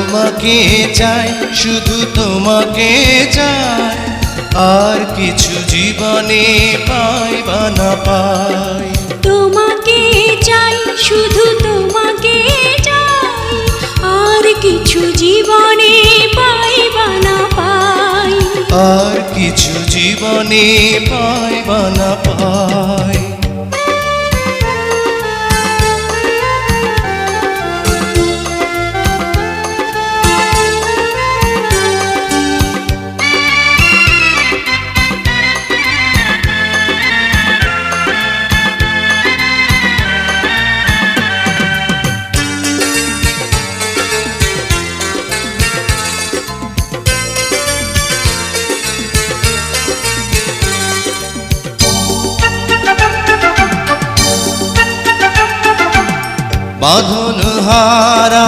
তোমাকে চাই, শুধু তোমাকে চাই, আর কিছু জীবনে পাই বা না পাই। তোমাকে চাই, শুধু তোমাকে চাই, আর কিছু জীবনে পাই বা না পাই। আর কিছু জীবনে পাই বা না পাই। বাঁধন হারা